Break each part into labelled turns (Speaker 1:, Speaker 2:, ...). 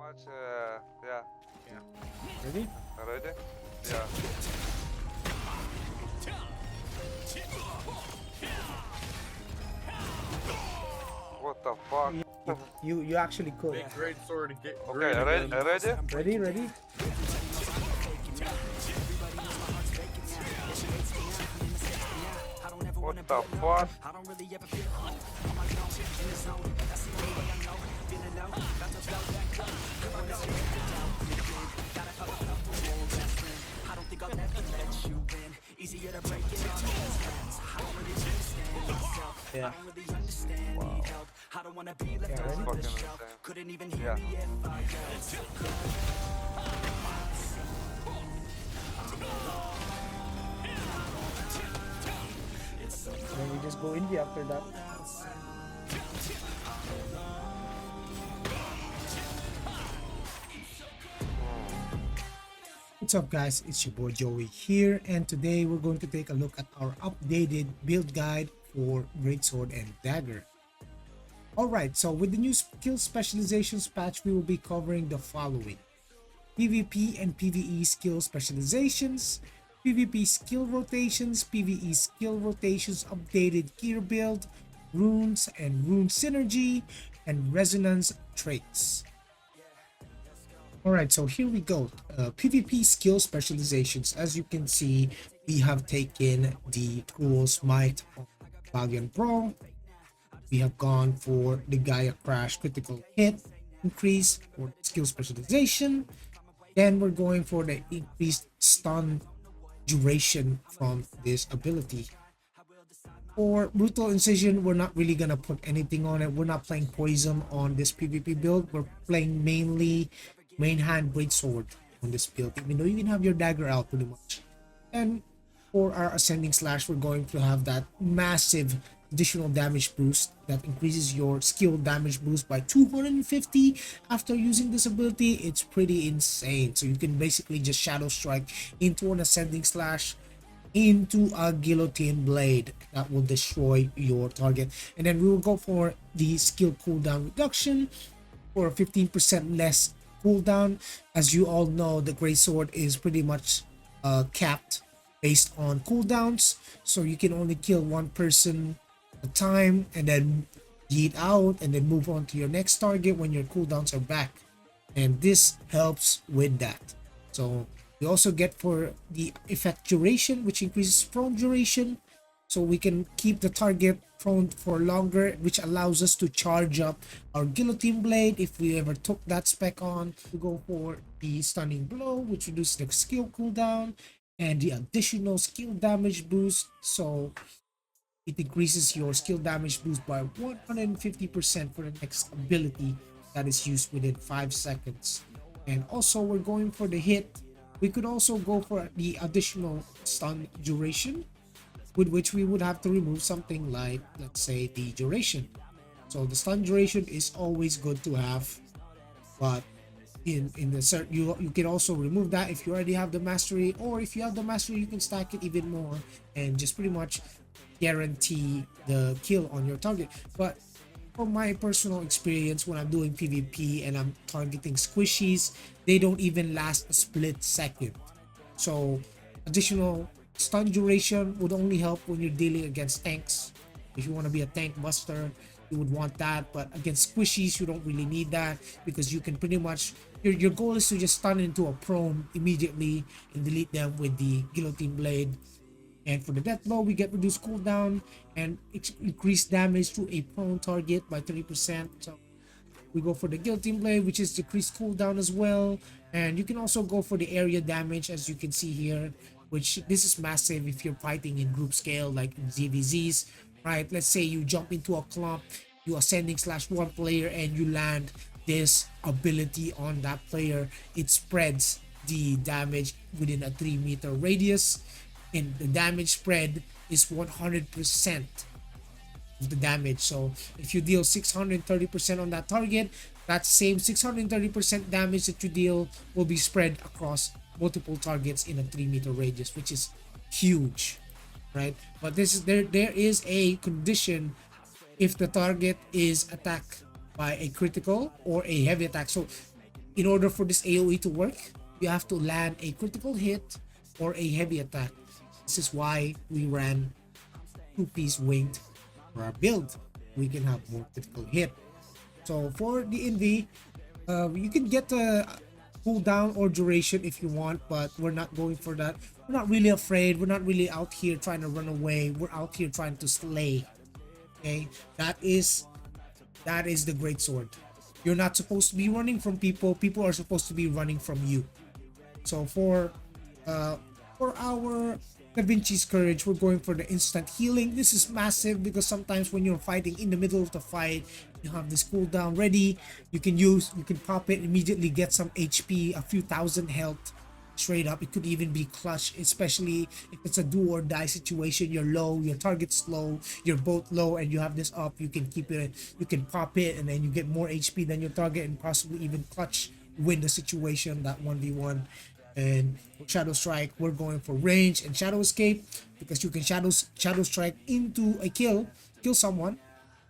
Speaker 1: much. Yeah.
Speaker 2: Ready?
Speaker 1: Ready? Yeah. What the fuck?
Speaker 2: You actually could.
Speaker 3: Greatsword, get
Speaker 1: Okay, ready?
Speaker 2: Ready? Ready?
Speaker 1: What the fuck?
Speaker 2: Yeah.
Speaker 1: Wow.
Speaker 2: Yeah, ready?
Speaker 1: Fucking insane. Yeah.
Speaker 2: And then we just go indie after that. What's up guys, it's your boy Joey here, and today we're going to take a look at our updated build guide for Greatsword and Dagger. Alright, so with the new skill specializations patch, we will be covering the following: PvP and PvE skill specializations, PvP skill rotations, PvE skill rotations updated gear build, runes and rune synergy, and resonance traits. Alright, so here we go. PvP skill specializations. As you can see, we have taken the Cruel Smite of Valiant Pro. We have gone for the Gaia Crash critical hit increase for skill specialization. Then we're going for the increased stun duration from this ability. For Brutal Incision, we're not really gonna put anything on it. We're not playing Poison on this PvP build. We're playing mainly main hand Greatsword on this build, even though you can have your Dagger out pretty much. And for our Ascending Slash, we're going to have that massive additional damage boost that increases your skill damage boost by 250 after using this ability. It's pretty insane. So you can basically just Shadow Strike into an Ascending Slash into a Guillotine Blade that will destroy your target. And then we will go for the skill cooldown reduction for a 15% less cooldown. As you all know, the Greatsword is pretty much capped based on cooldowns, so you can only kill one person at a time and then yeet out and then move on to your next target when your cooldowns are back, and this helps with that. So we also get for the effect duration, which increases prone duration, so we can keep the target prone for longer, which allows us to charge up our Guillotine Blade if we ever took that spec on. We go for the Stunning Blow, which reduces the skill cooldown and the additional skill damage boost, so it increases your skill damage boost by 150% for the next ability that is used within 5 seconds. And also we're going for the hit. We could also go for the additional stun duration, with which we would have to remove something like, let's say, the duration. So the stun duration is always good to have, but in the cert, you can also remove that if you already have the mastery, or if you have the mastery, you can stack it even more and just pretty much guarantee the kill on your target. But from my personal experience, when I'm doing PvP and I'm targeting squishies, they don't even last a split second. So additional stun duration would only help when you're dealing against tanks. If you want to be a tank buster, you would want that, but against squishies you don't really need that, because you can pretty much, your goal is to just stun into a prone immediately and delete them with the Guillotine Blade. And for the death blow, we get reduced cooldown and increased damage to a prone target by 30%. So we go for the Guillotine Blade, which is decreased cooldown as well. And you can also go for the area damage, as you can see here, which this is massive if you're fighting in group scale like in ZVZs, right? Let's say you jump into a clump, you Ascending Slash one player and you land this ability on that player. It spreads the damage within a 3-meter radius, and the damage spread is 100% of the damage. So if you deal 630% on that target, that same 630% damage that you deal will be spread across multiple targets in a 3-meter radius, which is huge, right? But this is there is a condition if the target is attacked by a critical or a heavy attack. So In order for this AoE to work, you have to land a critical hit or a heavy attack. This is why we ran two-piece winged for our build. We can have more critical hit. So for the NV, you can get the cooldown or duration if you want, but we're not going for that. We're not really afraid. We're not really out here trying to run away. We're out here trying to slay. Okay, that is the Greatsword. You're not supposed to be running from people. People are supposed to be running from you. So for our Da Vinci's Courage, we're going for the instant healing. This is massive because sometimes when you're fighting in the middle of the fight, you have this cooldown ready. You can pop it, immediately get some HP, a few thousand health straight up. It could even be clutch, especially if it's a do or die situation. You're low, your target's low, you're both low, and you have this up. You can keep it, you can pop it, and then you get more HP than your target, and possibly even clutch win the situation, that 1v1. And for Shadow Strike, we're going for range and Shadow Escape because you can Shadow Strike into a kill someone,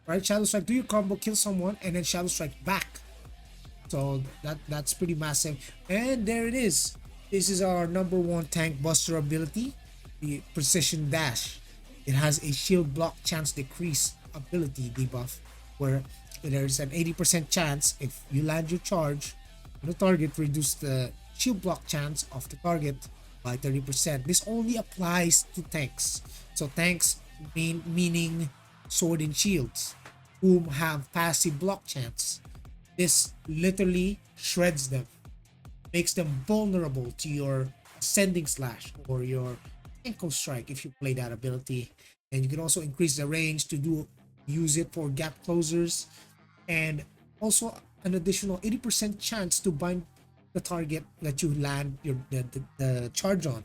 Speaker 2: right? Shadow Strike, do your combo, kill someone, and then Shadow Strike back. So that's pretty massive. And there it is. This is our number one tank buster ability, the Precision Dash. It has a shield block chance decrease ability debuff, where there's an 80% chance if you land your charge on the target, reduce the shield block chance of the target by 30%. This only applies to tanks. So tanks meaning sword and shields, whom have passive block chance. This literally shreds them, makes them vulnerable to your ascending slash or your ankle strike if you play that ability. And you can also increase the range to use it for gap closers, and also an additional 80% chance to bind the target that you land the charge on,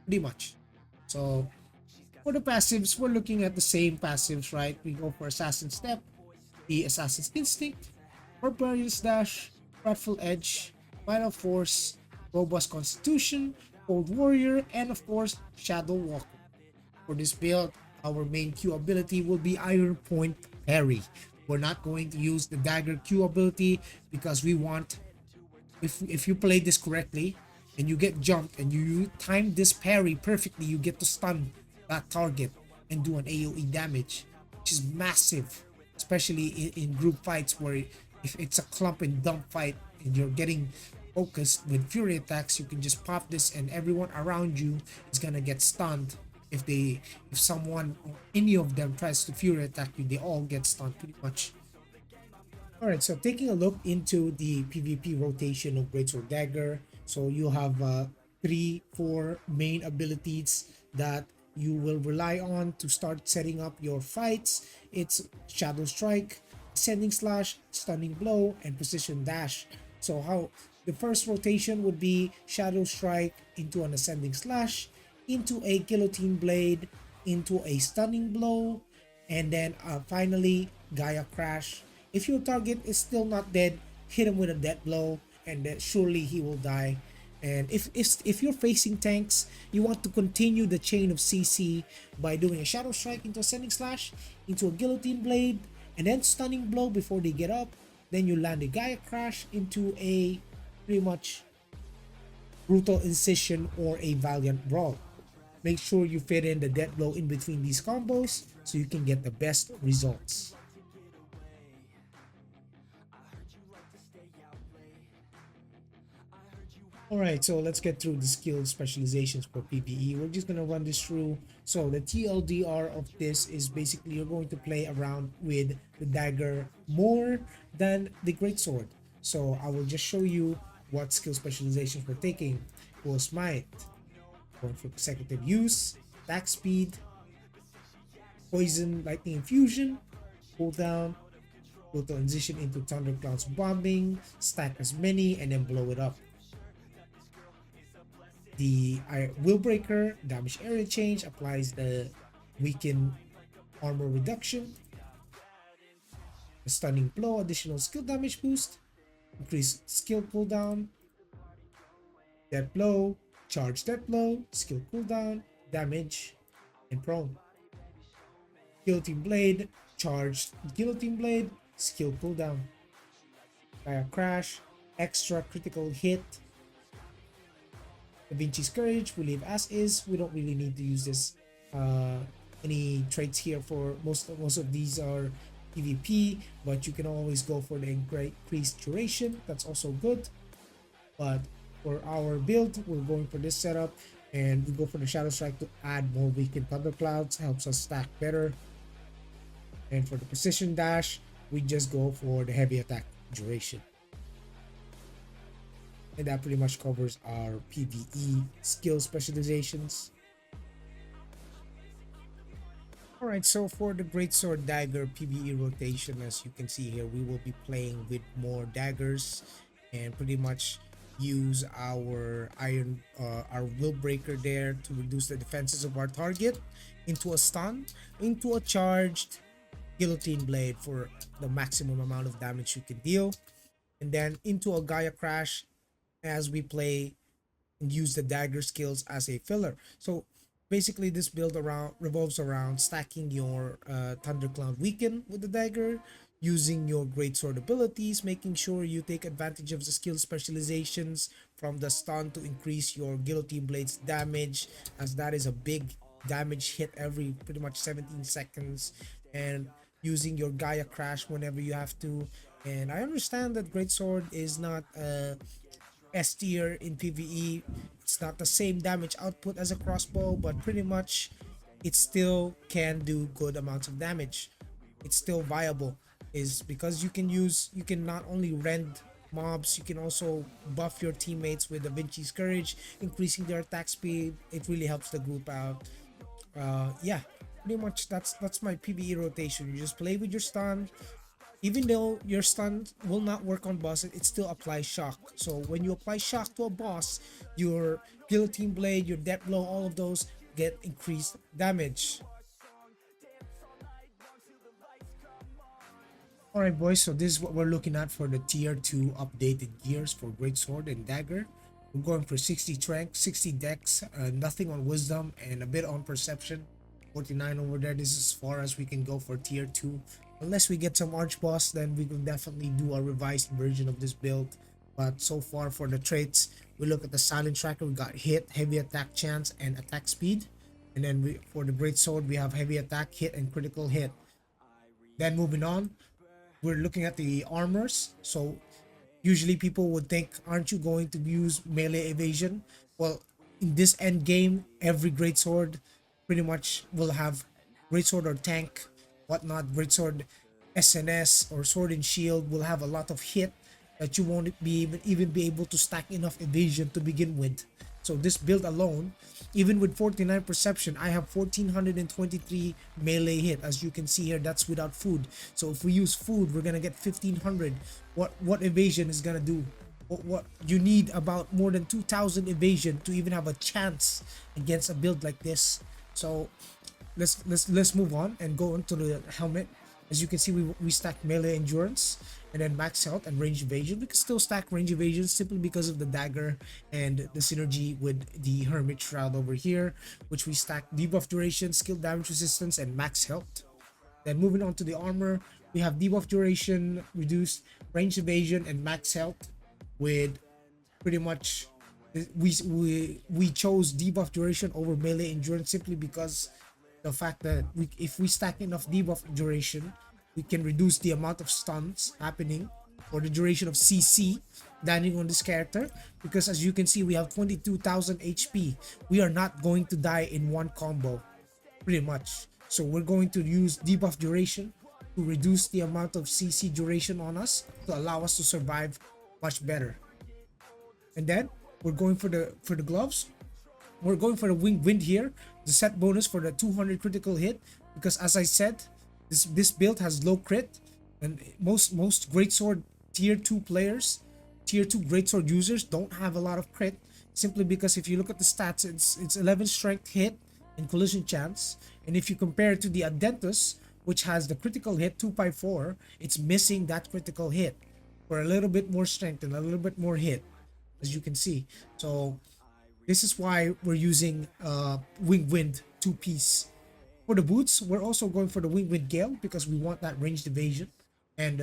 Speaker 2: pretty much. So for the passives, we're looking at the same passives, right? We go for Assassin Step, the Assassin's Instinct, Barbarian's Dash, Prideful Edge, Vital Force, Robust Constitution, Cold Warrior, and of course Shadow Walker. For this build, our main Q ability will be Iron Point Parry. We're not going to use the Dagger Q ability because we want, if you play this correctly and you get jumped and you time this parry perfectly, you get to stun that target and do an AoE damage, which is massive, especially in group fights where if it's a clump and dump fight and you're getting focused with fury attacks, you can just pop this and everyone around you is gonna get stunned. If someone or any of them tries to fury attack you, they all get stunned pretty much. Alright, so taking a look into the PvP rotation of Greatsword Dagger, so you have 3-4 main abilities that you will rely on to start setting up your fights. It's Shadow Strike, Ascending Slash, Stunning Blow, and Precision Dash. So how the first rotation would be Shadow Strike into an Ascending Slash, into a Guillotine Blade, into a Stunning Blow, and then finally Gaia Crash. If your target is still not dead, hit him with a death blow, and then surely he will die. And if you're facing tanks, you want to continue the chain of CC by doing a Shadow Strike into Ascending Slash, into a Guillotine Blade, and then Stunning Blow before they get up. Then you land a Gaia Crash into a pretty much Brutal Incision or a Valiant Brawl. Make sure you fit in the death blow in between these combos so you can get the best results. Alright, so let's get through the skill specializations for PvE. We're just going to run this through. So the TLDR of this is basically you're going to play around with the Dagger more than the Greatsword. So I will just show you what skill specializations we're taking. Full Smite, going for consecutive use, attack speed, Poison Lightning Infusion, cooldown, Brutal Incision into Thundercloud's Bombing, stack as many, and then blow it up. The Willbreaker, damage area change, applies the weaken armor reduction. The Stunning Blow, additional skill damage boost, increase skill cooldown. Death Blow, charge Death Blow, skill cooldown, damage, and prone. Guillotine Blade, charged Guillotine Blade, skill cooldown. Gaia Crash, extra critical hit. Da Vinci's Courage we leave as is. We don't really need to use this any traits here. For most of these are PvP, but you can always go for the increased duration. That's also good. But for our build, we're going for this setup, and we go for the Shadow Strike to add more weakened thunderclouds. Helps us stack better. And for the precision dash, we just go for the heavy attack duration. And that pretty much covers our PvE skill specializations. Alright, so for the Greatsword Dagger PvE rotation, as you can see here, we will be playing with more daggers and pretty much use our our will breaker there to reduce the defenses of our target, into a stun, into a charged guillotine blade for the maximum amount of damage you can deal, and then into a Gaia crash as we play and use the dagger skills as a filler. So basically this build revolves around stacking your thundercloud weaken with the dagger, using your greatsword abilities, making sure you take advantage of the skill specializations from the stun to increase your guillotine blades damage, as that is a big damage hit every pretty much 17 seconds, and using your Gaia crash whenever you have to. And I understand that greatsword is not S tier in PvE. It's not the same damage output as a crossbow, but pretty much it still can do good amounts of damage. It's still viable, is because you can not only rend mobs, you can also buff your teammates with Da Vinci's Courage, increasing their attack speed. It really helps the group out. Yeah, pretty much that's my PvE rotation. You just play with your stun. Even though your stun will not work on bosses, it still applies shock. So when you apply shock to a boss, your guillotine blade, your death blow, all of those get increased damage. Alright boys, so this is what we're looking at for the tier 2 updated gears for Greatsword and Dagger. We're going for 60 strength, 60 dex, nothing on wisdom, and a bit on perception. 49 over there. This is as far as we can go for tier 2. Unless we get some arch boss, then we can definitely do a revised version of this build. But so far for the traits, we look at the silent tracker. We got hit, heavy attack chance, and attack speed. And then for the greatsword, we have heavy attack, hit, and critical hit. Then moving on, we're looking at the armors. So usually people would think, aren't you going to use melee evasion? Well, in this end game, every greatsword pretty much will have greatsword or tank, whatnot. Greatsword SNS or sword and shield will have a lot of hit that you won't even be able to stack enough evasion to begin with. So this build alone, even with 49 perception, I have 1423 melee hit. As you can see here, that's without food. So if we use food, we're gonna get 1500. What evasion is gonna do? What you need about more than 2000 evasion to even have a chance against a build like this. So let's move on and go into the helmet. As you can see, we stack melee endurance and then max health and range evasion. We can still stack range evasion simply because of the dagger and the synergy with the hermit shroud over here, which we stack debuff duration, skill damage resistance, and max health. Then moving on to the armor, we have debuff duration, reduced range evasion, and max health. With pretty much we chose debuff duration over melee endurance simply because the fact that if we stack enough debuff duration, we can reduce the amount of stuns happening or the duration of CC landing on this character, because as you can see, we have 22,000 HP. We are not going to die in one combo pretty much. So we're going to use debuff duration to reduce the amount of CC duration on us to allow us to survive much better. And then we're going for the gloves. We're going for the winged wind here, the set bonus for the 200 critical hit, because as I said, this build has low crit, and most greatsword tier 2 players, tier 2 greatsword users don't have a lot of crit, simply because if you look at the stats, it's 11 strength hit and collision chance, and if you compare it to the Atlantis, which has the critical hit 2x4, it's missing that critical hit for a little bit more strength and a little bit more hit, as you can see. So this is why we're using winged wind 2-piece. For the boots, we're also going for the winged wind gale because we want that ranged evasion, and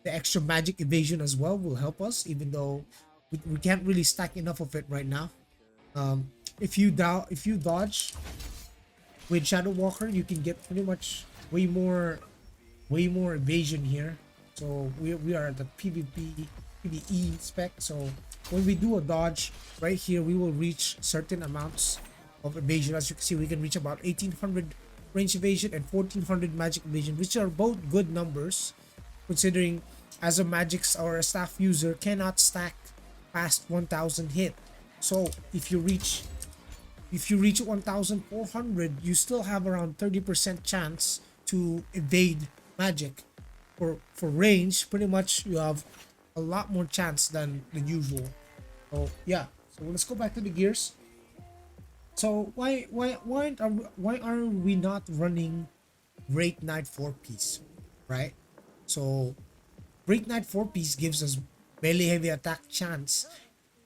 Speaker 2: The extra magic evasion as well will help us, even though we can't really stack enough of it right now. If you dodge with Shadow Walker, you can get pretty much way more evasion here. So we are at the PvE spec. So when we do a dodge right here, we will reach certain amounts of evasion. As you can see, we can reach about 1800 range evasion and 1400 magic evasion, which are both good numbers, considering as a magics or a staff user cannot stack past 1000 hit. So if you reach 1400, you still have around 30% chance to evade magic. For range, pretty much you have a lot more chance than the usual. So yeah, so let's go back to the gears. So why are we not running Great Knight 4-piece, right? So Great Knight 4-piece gives us melee heavy attack chance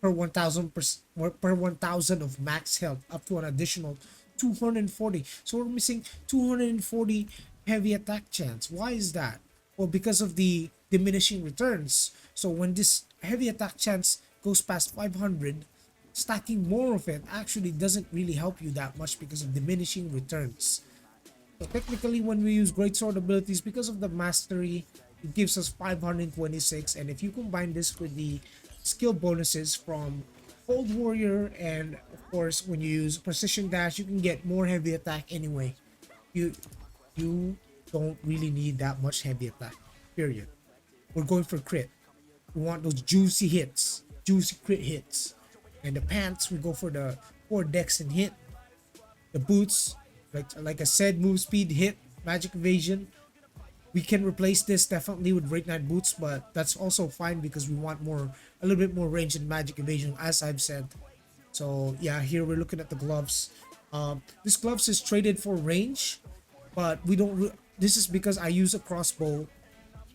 Speaker 2: per 1000 per 1000 of max health, up to an additional 240. So we're missing 240 heavy attack chance. Why is that? Well, because of the diminishing returns. So when this heavy attack chance goes past 500, stacking more of it actually doesn't really help you that much because of diminishing returns. So technically, when we use Greatsword abilities, because of the mastery, it gives us 526. And if you combine this with the skill bonuses from Cold Warrior, and of course when you use Precision Dash, you can get more heavy attack anyway. You don't really need that much heavy attack, period. We're going for crit. We want those juicy hits, juicy crit hits. And the pants, we go for the 4 dex and hit. The boots, like I said, move speed, hit, magic evasion. We can replace this definitely with Great Knight boots, but that's also fine because we want a little bit more range and magic evasion, as I've said. So yeah, here we're looking at the gloves. This gloves is traded for range, but we don't. This is because I use a crossbow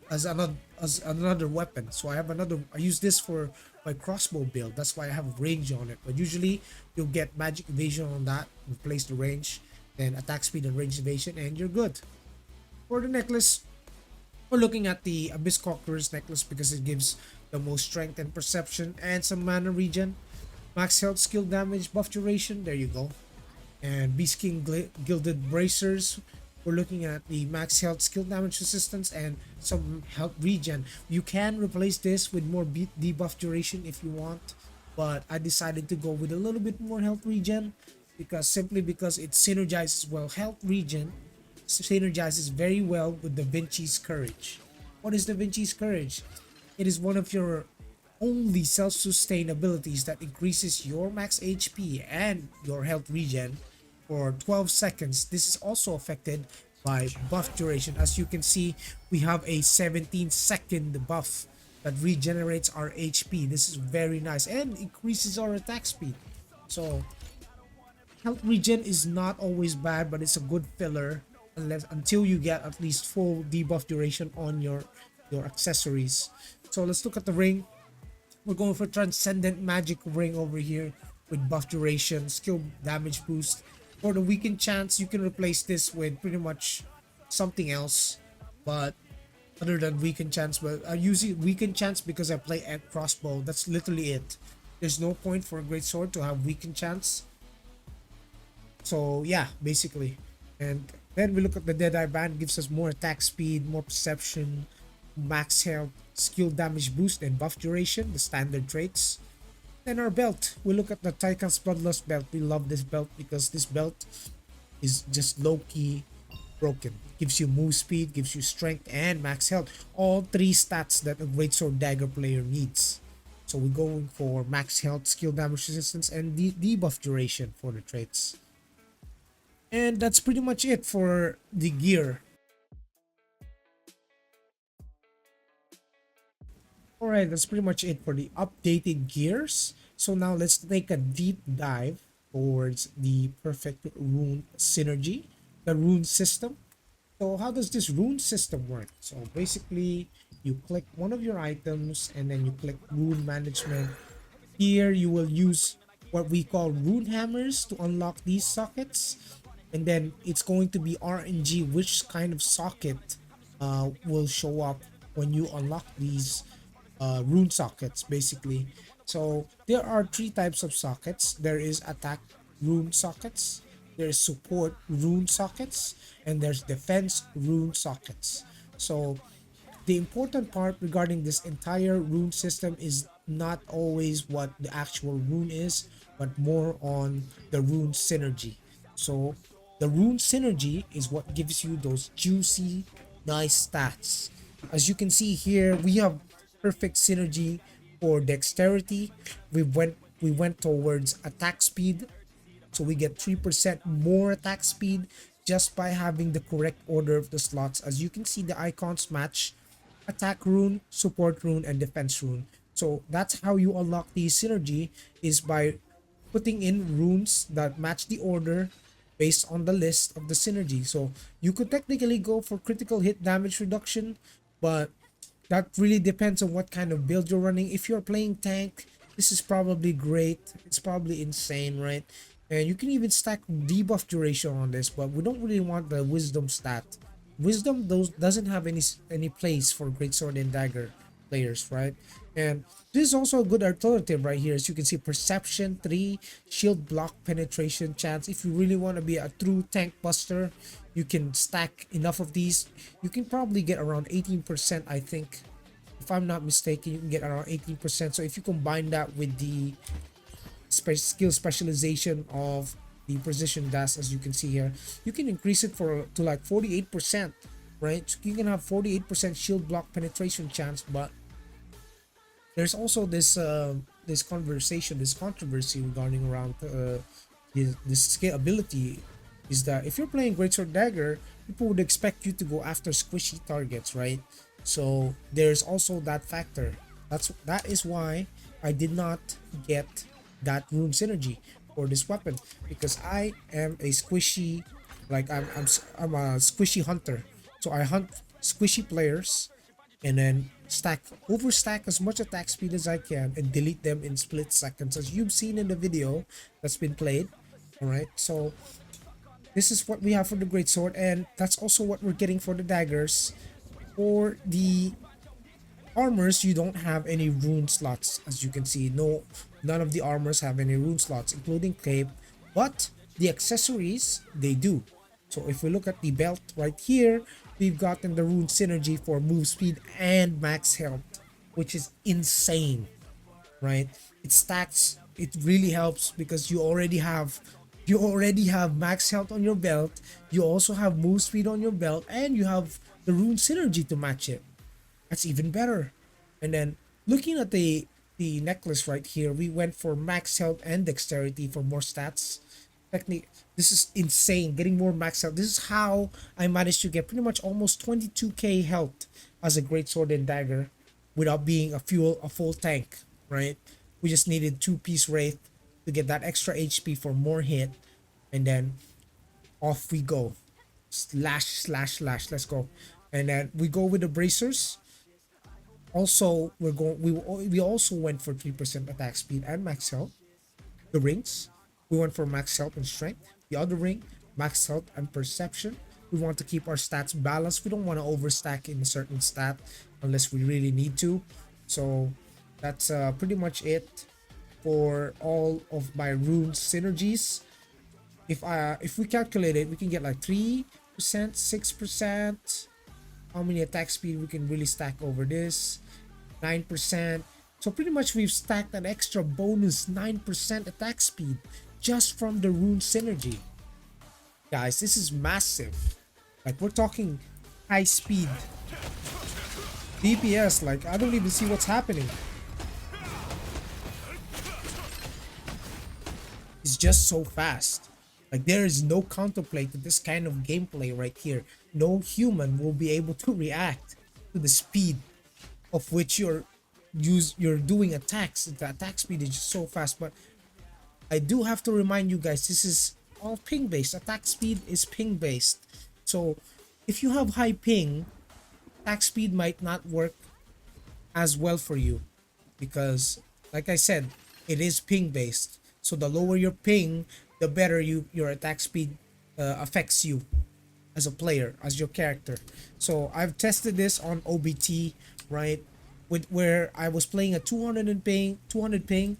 Speaker 2: as another weapon. So I use this for my crossbow build. That's why I have range on it. But usually you'll get magic evasion on that, replace the range, then attack speed and range evasion, and you're good. For the necklace, we're looking at the Abyss Conqueror's necklace because it gives the most strength and perception and some mana regen. Max health, skill damage, buff duration, there you go. And Beast King Gilded Bracers, we're looking at the max health, skill damage resistance, and some health regen. You can replace this with more debuff duration if you want, but I decided to go with a little bit more health regen simply because it synergizes well. Health regen synergizes very well with Da Vinci's Courage. What is Da Vinci's Courage? It is one of your only self-sustained abilities that increases your max HP and your health regen for 12 seconds. This is also affected by buff duration. As you can see, we have a 17-second buff that regenerates our HP. This is very nice and increases our attack speed. So health regen is not always bad, but it's a good filler until you get at least full debuff duration on your accessories. So let's look at the ring. We're going for Transcendent Magic Ring over here with buff duration, skill damage boost. For the weakened chance, you can replace this with pretty much something else, but other than weakened chance. But I use weakened chance because I play a crossbow. That's literally it. There's no point for a Greatsword to have weakened chance. So yeah, basically. And then we look at the Deadeye Band. Gives us more attack speed, more perception, max health, skill damage boost, and buff duration, the standard traits. Then our belt, we look at the Tychon's Bloodlust belt. We love this belt because this belt is just low-key broken. Gives you move speed, gives you strength, and max health. All 3 stats that a Greatsword Dagger player needs. So we're going for max health, skill damage resistance, and debuff duration for the traits. And that's pretty much it for the gear. Alright, that's pretty much it for the updated gears. So now let's take a deep dive towards the perfect rune synergy, the rune system. So how does this rune system work? So basically, you click one of your items and then you click rune management. Here you will use what we call rune hammers to unlock these sockets. And then it's going to be RNG which kind of socket will show up when you unlock these rune sockets basically. So there are three types of sockets. There is attack rune sockets, there's support rune sockets, and there's defense rune sockets. So the important part regarding this entire rune system is not always what the actual rune is, but more on the rune synergy. So the rune synergy is what gives you those juicy, nice stats. As you can see here, we have perfect synergy for dexterity. We went towards attack speed, so we get 3% more attack speed just by having the correct order of the slots. As you can see, the icons match attack rune, support rune, and defense rune. So that's how you unlock the synergy, is by putting in runes that match the order based on the list of the synergy. So you could technically go for critical hit damage reduction, but that really depends on what kind of build you're running. If you're playing tank, this is probably great. It's probably insane, right? And you can even stack debuff duration on this, but we don't really want the wisdom stat. Wisdom those doesn't have any place for Greatsword and Dagger players, right? And this is also a good alternative right here. As you can see, perception 3, shield block penetration chance. If you really want to be a true tank buster, you can stack enough of these. You can probably get around 18%, I think. If I'm not mistaken, you can get around 18%. So if you combine that with the skill specialization of the precision dash, as you can see here, you can increase it to like 48%, right? So you can have 48% shield block penetration chance. But there's also this controversy regarding around this skill ability, is that if you're playing Greatsword Dagger, people would expect you to go after squishy targets, right? So there's also that factor. That is why I did not get that rune synergy for this weapon, because I am a squishy, like I'm a squishy hunter. So I hunt squishy players and then overstack as much attack speed as I can and delete them in split seconds, as you've seen in the video that's been played. All right, so this is what we have for the greatsword, and that's also what we're getting for the daggers. For the armors, you don't have any rune slots. As you can see, none of the armors have any rune slots, including cape, but the accessories, they do. So if we look at the belt right here, we've gotten the rune synergy for move speed and max health, which is insane, right? It stacks. It really helps because you already have max health on your belt, you also have move speed on your belt, and you have the rune synergy to match it. That's even better. And then looking at the necklace right here, we went for max health and dexterity for more stats. Technique, this is insane, getting more max health. This is how I managed to get pretty much almost 22k health as a great sword and dagger without being a full tank, right? We just needed 2-piece wraith to get that extra HP for more hit, and then off we go. Slash slash slash, let's go. And then we go with the bracers. Also, we also went for 3% attack speed and max health. The rings, we went for max health and strength. The other ring, max health and perception. We want to keep our stats balanced. We don't want to overstack in a certain stat unless we really need to. So that's pretty much it for all of my rune synergies. If we calculate it, we can get like 3%, 6%. How many attack speed we can really stack over this? 9%. So pretty much we've stacked an extra bonus 9% attack speed just from the rune synergy. Guys, this is massive. Like, we're talking high speed DPS. Like, I don't even see what's happening. It's just so fast. Like, there is no counterplay to this kind of gameplay right here. No human will be able to react to the speed of which you're doing attacks. The attack speed is just so fast. But I do have to remind you guys, this is all ping based. Attack speed is ping based. So if you have high ping, attack speed might not work as well for you, because like I said, it is ping based. So the lower your ping, the better your attack speed affects you. as a player, as your character. So I've tested this on OBT, right? With where I was playing a 200 ping.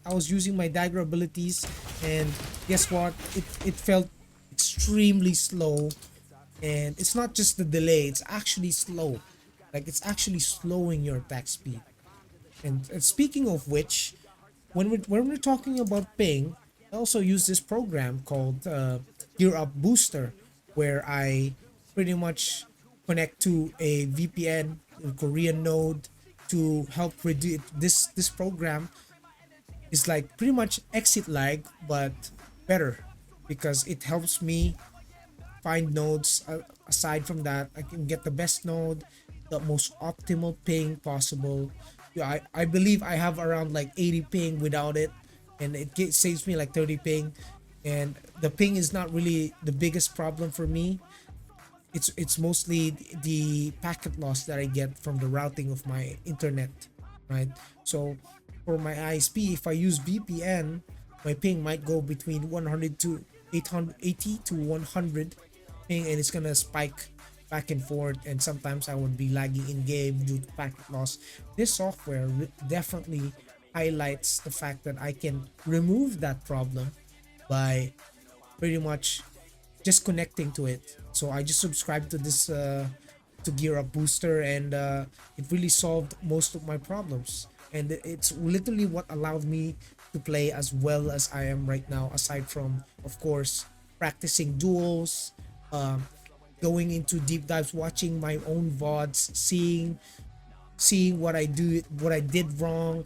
Speaker 2: I was using my dagger abilities, and guess what? It felt extremely slow, and it's not just the delay. It's actually slow, like it's actually slowing your attack speed. And speaking of which, when we're talking about ping, I also use this program called Gear Up Booster, where I pretty much connect to a VPN, a Korean node, to help reduce this program is like pretty much exit lag, but better, because it helps me find nodes. Aside from that, I can get the best node, the most optimal ping possible. Yeah, I believe I have around like 80 ping without it, and saves me like 30 ping. And the ping is not really the biggest problem for me. It's mostly the packet loss that I get from the routing of my internet, right? So for my ISP, if I use VPN, my ping might go between 100 to 880 to 100 ping, and it's gonna spike back and forth, and sometimes I would be lagging in game due to packet loss. This software definitely highlights the fact that I can remove that problem by pretty much just connecting to it. So I just subscribed to this to Gear Up Booster, and it really solved most of my problems. And it's literally what allowed me to play as well as I am right now, aside from, of course, practicing duels, um, going into deep dives, watching my own VODs, seeing what I do, what I did wrong,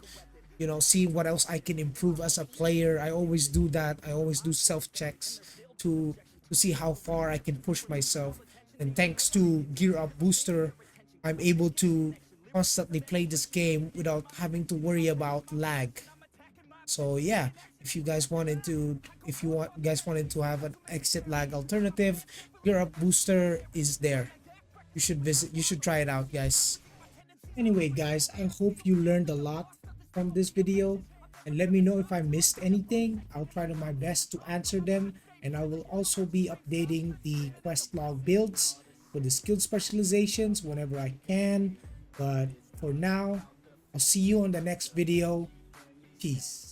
Speaker 2: seeing what else I can improve as a player. I always do that. I always do self checks to see how far I can push myself. And thanks to Gear Up Booster, I'm able to constantly play this game without having to worry about lag. So yeah, if you guys wanted to have an exit lag alternative, Gear Up Booster is there. You should try it out, guys. Anyway, guys, I hope you learned a lot from this video, and let me know if I missed anything. I'll try to my best to answer them, and I will also be updating the quest log builds for the skill specializations whenever I can. But for now, I'll see you on the next video. Peace.